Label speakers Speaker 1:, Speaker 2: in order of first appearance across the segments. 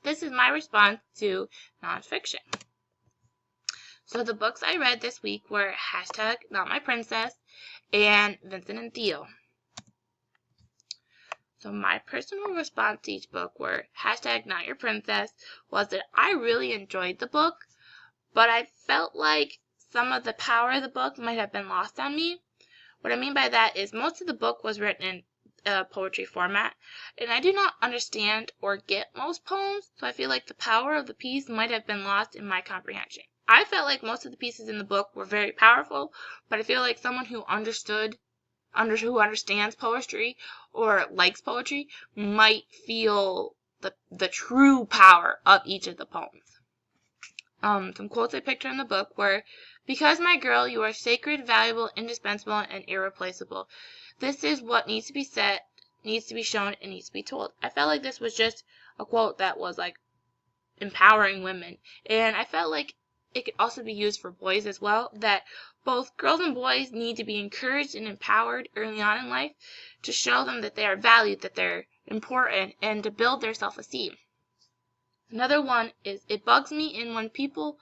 Speaker 1: this is my response to nonfiction. So the books I read this week were #NotMyPrincess and Vincent and Theo. So my personal response to each book were #NotYourPrincess was that I really enjoyed the book, but I felt like some of the power of the book might have been lost on me. What I mean by that is most of the book was written in poetry format, and I do not understand or get most poems, so I feel like the power of the piece might have been lost in my comprehension. I felt like most of the pieces in the book were very powerful, but I feel like someone who understands poetry or likes poetry might feel the true power of each of the poems. Some quotes I picked from the book were, "Because, my girl, you are sacred, valuable, indispensable, and irreplaceable. This is what needs to be said, needs to be shown, and needs to be told." I felt like this was just a quote that was like empowering women, and I felt like it could also be used for boys as well, that both girls and boys need to be encouraged and empowered early on in life to show them that they are valued, that they're important, and to build their self-esteem. Another one is, "It bugs me in when people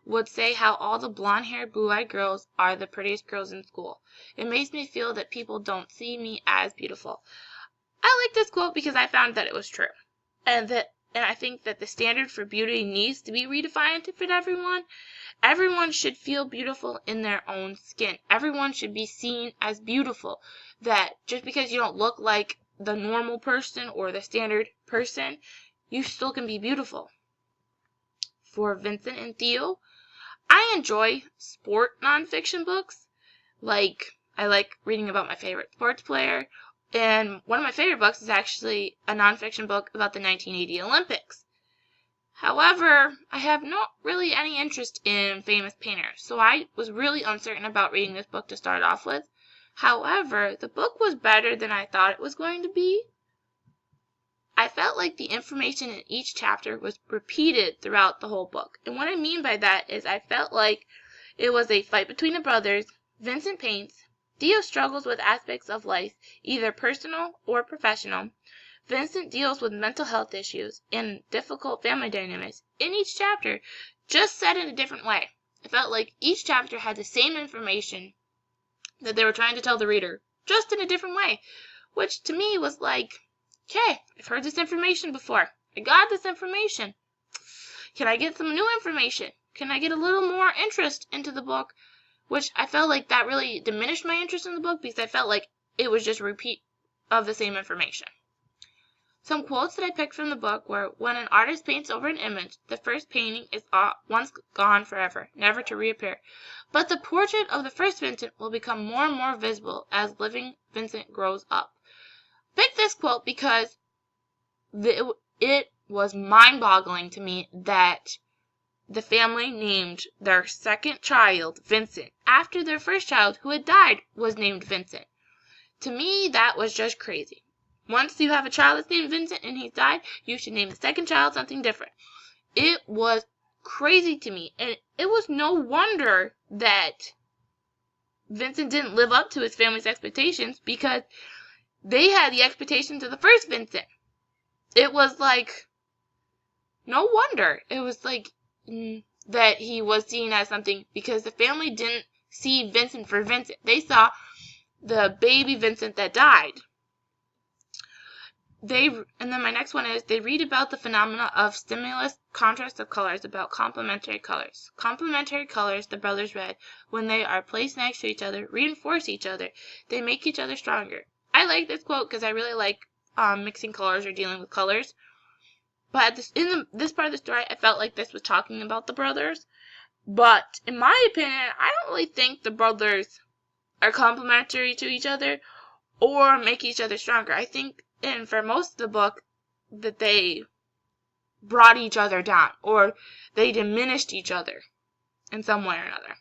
Speaker 1: would say how all the blonde-haired, blue-eyed girls are the prettiest girls in school. It makes me feel that people don't see me as beautiful." I like this quote because I found that it was true, and I think that the standard for beauty needs to be redefined to fit everyone. Everyone should feel beautiful in their own skin. Everyone should be seen as beautiful. That just because you don't look like the normal person or the standard person, you still can be beautiful. For Vincent and Theo, I enjoy sport nonfiction books. I like reading about my favorite sports player. And one of my favorite books is actually a nonfiction book about the 1980 Olympics. However, I have not really any interest in famous painters, so I was really uncertain about reading this book to start off with. However, the book was better than I thought it was going to be. I felt like the information in each chapter was repeated throughout the whole book. And what I mean by that is I felt like it was a fight between the brothers. Vincent paints. Theo struggles with aspects of life, either personal or professional. Vincent deals with mental health issues and difficult family dynamics in each chapter, just said in a different way. I felt like each chapter had the same information that they were trying to tell the reader, just in a different way, which to me was like, okay, I've heard this information before. I got this information. Can I get some new information? Can I get a little more interest into the book? Which I felt like that really diminished my interest in the book because I felt like it was just a repeat of the same information. Some quotes that I picked from the book were, "When an artist paints over an image, the first painting is once gone forever, never to reappear. But the portrait of the first Vincent will become more and more visible as living Vincent grows up." Picked this quote because it was mind-boggling to me that the family named their second child Vincent after their first child, who had died, was named Vincent. To me, that was just crazy. Once you have a child that's named Vincent and he's died, you should name the second child something different. It was crazy to me, and it was no wonder that Vincent didn't live up to his family's expectations, because they had the expectations of the first Vincent. It was like, no wonder. It was like that he was seen as something, because the family didn't see Vincent for Vincent. They saw the baby Vincent that died. And then my next one is, they read about the phenomena of stimulus contrast of colors, about complementary colors. Complementary colors, the brothers read, when they are placed next to each other, reinforce each other. They make each other stronger. I like this quote because I really like mixing colors or dealing with colors. But in this part of the story, I felt like this was talking about the brothers. But in my opinion, I don't really think the brothers are complementary to each other or make each other stronger. I think, and for most of the book, that they brought each other down, or they diminished each other in some way or another.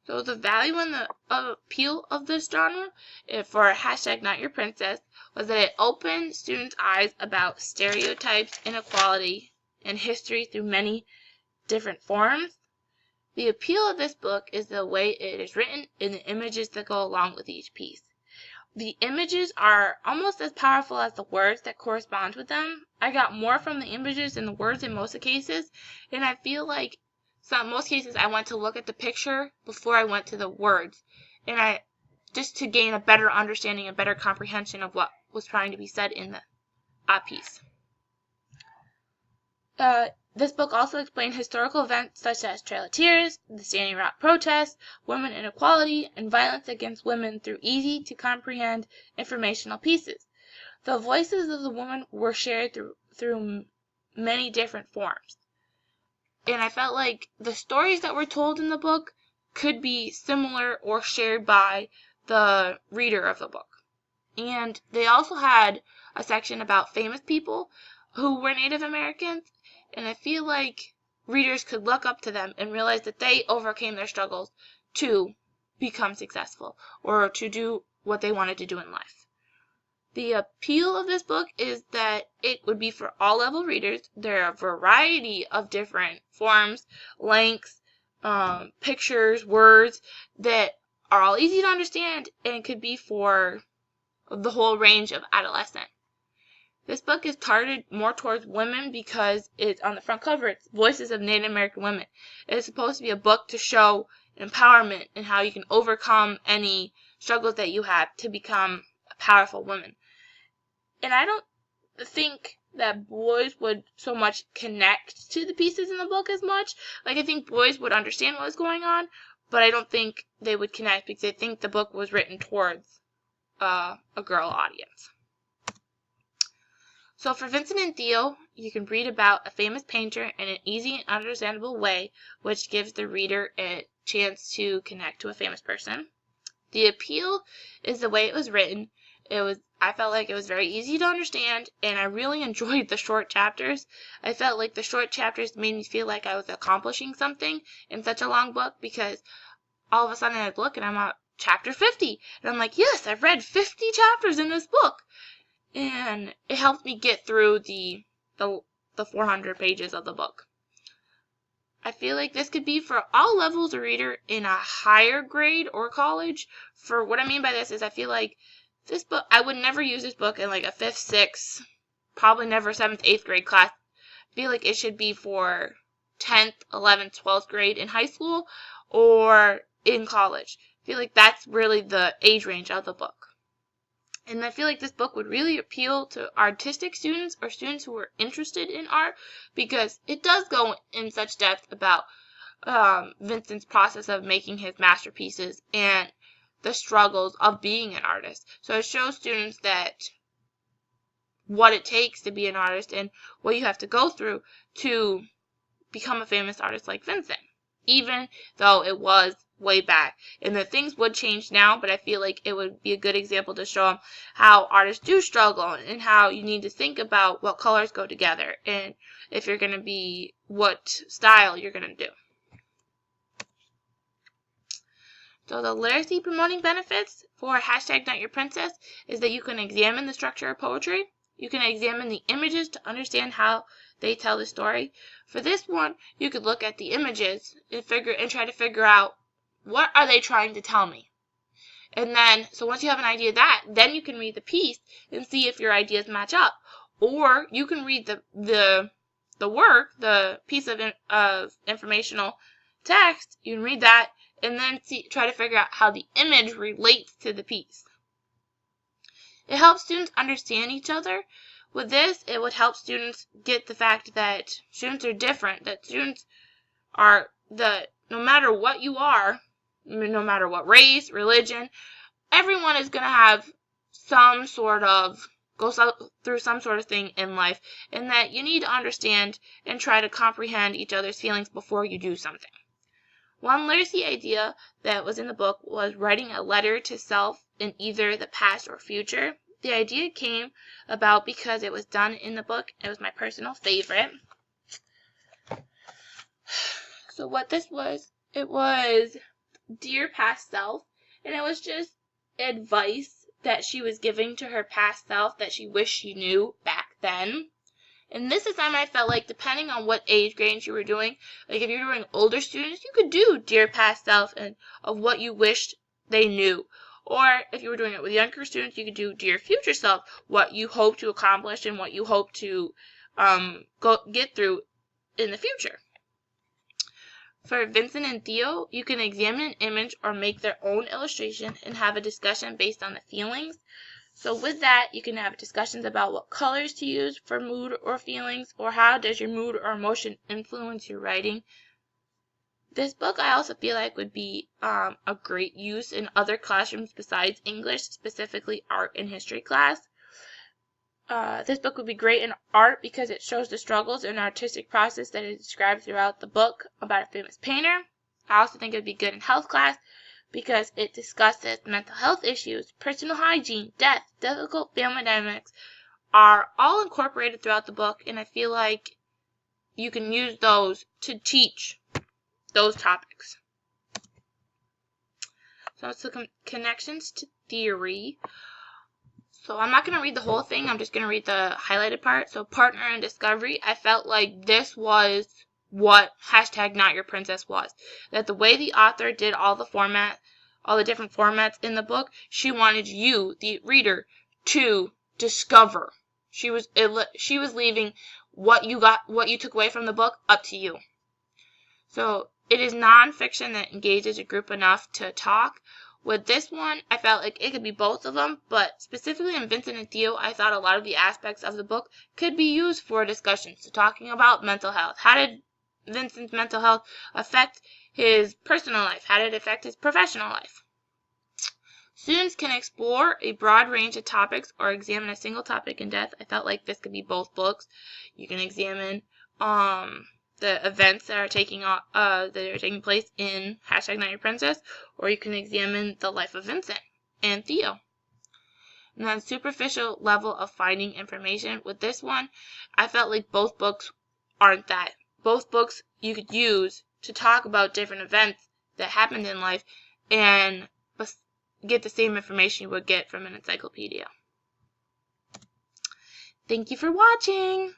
Speaker 1: So the value and the appeal of this genre for #NotYourPrincess was that it opened students' eyes about stereotypes, inequality, and history through many different forms. The appeal of this book is the way it is written and the images that go along with each piece. the images are almost as powerful as the words that correspond with them. I got more from the images than the words in most cases, and I feel like most cases I went to look at the picture before I went to the words, and just to gain a better understanding, a better comprehension of what was trying to be said in the piece. This book also explained historical events such as Trail of Tears, the Standing Rock protests, women inequality, and violence against women through easy-to-comprehend informational pieces. The voices of the women were shared through many different forms. And I felt like the stories that were told in the book could be similar or shared by the reader of the book. And they also had a section about famous people who were Native Americans, and I feel like readers could look up to them and realize that they overcame their struggles to become successful or to do what they wanted to do in life. The appeal of this book is that it would be for all level readers. There are a variety of different forms, lengths, pictures, words that are all easy to understand and could be for the whole range of adolescent. This book is targeted more towards women because it's on the front cover. It's Voices of Native American Women. It's supposed to be a book to show empowerment and how you can overcome any struggles that you have to become a powerful woman. And I don't think that boys would so much connect to the pieces in the book as much. Like, I think boys would understand what was going on, but I don't think they would connect because I think the book was written towards a girl audience. So for Vincent and Theo, you can read about a famous painter in an easy and understandable way, which gives the reader a chance to connect to a famous person. The appeal is the way it was written. I felt like it was very easy to understand, and I really enjoyed the short chapters. I felt like the short chapters made me feel like I was accomplishing something in such a long book, because all of a sudden I'd look and I'm at chapter 50, and I'm like, yes, I've read 50 chapters in this book. And it helped me get through the 400 pages of the book. I feel like this could be for all levels of reader in a higher grade or college. For what I mean by this is I feel like this book, I would never use this book in like a 5th, 6th, probably never 7th, 8th grade class. I feel like it should be for 10th, 11th, 12th grade in high school or in college. I feel like that's really the age range of the book. And I feel like this book would really appeal to artistic students or students who are interested in art, because it does go in such depth about Vincent's process of making his masterpieces and the struggles of being an artist. So it shows students that what it takes to be an artist and what you have to go through to become a famous artist like Vincent, even though it was way back. And that things would change now, but I feel like it would be a good example to show them how artists do struggle and how you need to think about what colors go together and if you're going to be, what style you're going to do. So the literacy promoting benefits for #NotYourPrincess is that you can examine the structure of poetry. You can examine the images to understand how they tell the story. For this one, you could look at the images and try to figure out, what are they trying to tell me? And then, so once you have an idea of that, then you can read the piece and see if your ideas match up. Or you can read the work, the piece of informational text, you can read that and then try to figure out how the image relates to the piece. It helps students understand each other. With this, it would help students get the fact that students are different, that students are, no matter what you are, no matter what race, religion, everyone is going to have go through some sort of thing in life, and that you need to understand and try to comprehend each other's feelings before you do something. One literacy idea that was in the book was writing a letter to self in either the past or future. The idea came about because it was done in the book. It was my personal favorite. So what this was, it was Dear Past Self, and it was just advice that she was giving to her past self that she wished she knew back then. And this assignment, I felt like, depending on what age range you were doing, like if you're doing older students, you could do Dear Past Self and of what you wished they knew. Or if you were doing it with younger students, you could do Dear Future Self, what you hope to accomplish and what you hope to get through in the future. For Vincent and Theo, you can examine an image or make their own illustration and have a discussion based on the feelings. So with that, you can have discussions about what colors to use for mood or feelings, or how does your mood or emotion influence your writing. This book I also feel like would be a great use in other classrooms besides English, specifically art and history class. This book would be great in art because it shows the struggles and artistic process that is described throughout the book about a famous painter. I also think it would be good in health class because it discusses mental health issues, personal hygiene, death, difficult family dynamics are all incorporated throughout the book, and I feel like you can use those to teach those topics. So it's the connections to theory. So I'm not going to read the whole thing. I'm just going to read the highlighted part. So partner and discovery. I felt like this was what #NotYourPrincess was. That the way the author did all the different formats in the book, she wanted you, the reader, to discover. She was leaving what you took away from the book up to you. So it is nonfiction that engages a group enough to talk. With this one, I felt like it could be both of them, but specifically in Vincent and Theo, I thought a lot of the aspects of the book could be used for discussion. So talking about mental health. How did Vincent's mental health affect his personal life? How did it affect his professional life? Students can explore a broad range of topics or examine a single topic in depth. I felt like this could be both books. You can examine the events that are taking place in #NotYourPrincess, or you can examine the life of Vincent and Theo. And then superficial level of finding information. With this one, I felt like both books aren't that. Both books you could use to talk about different events that happened in life and get the same information you would get from an encyclopedia. Thank you for watching!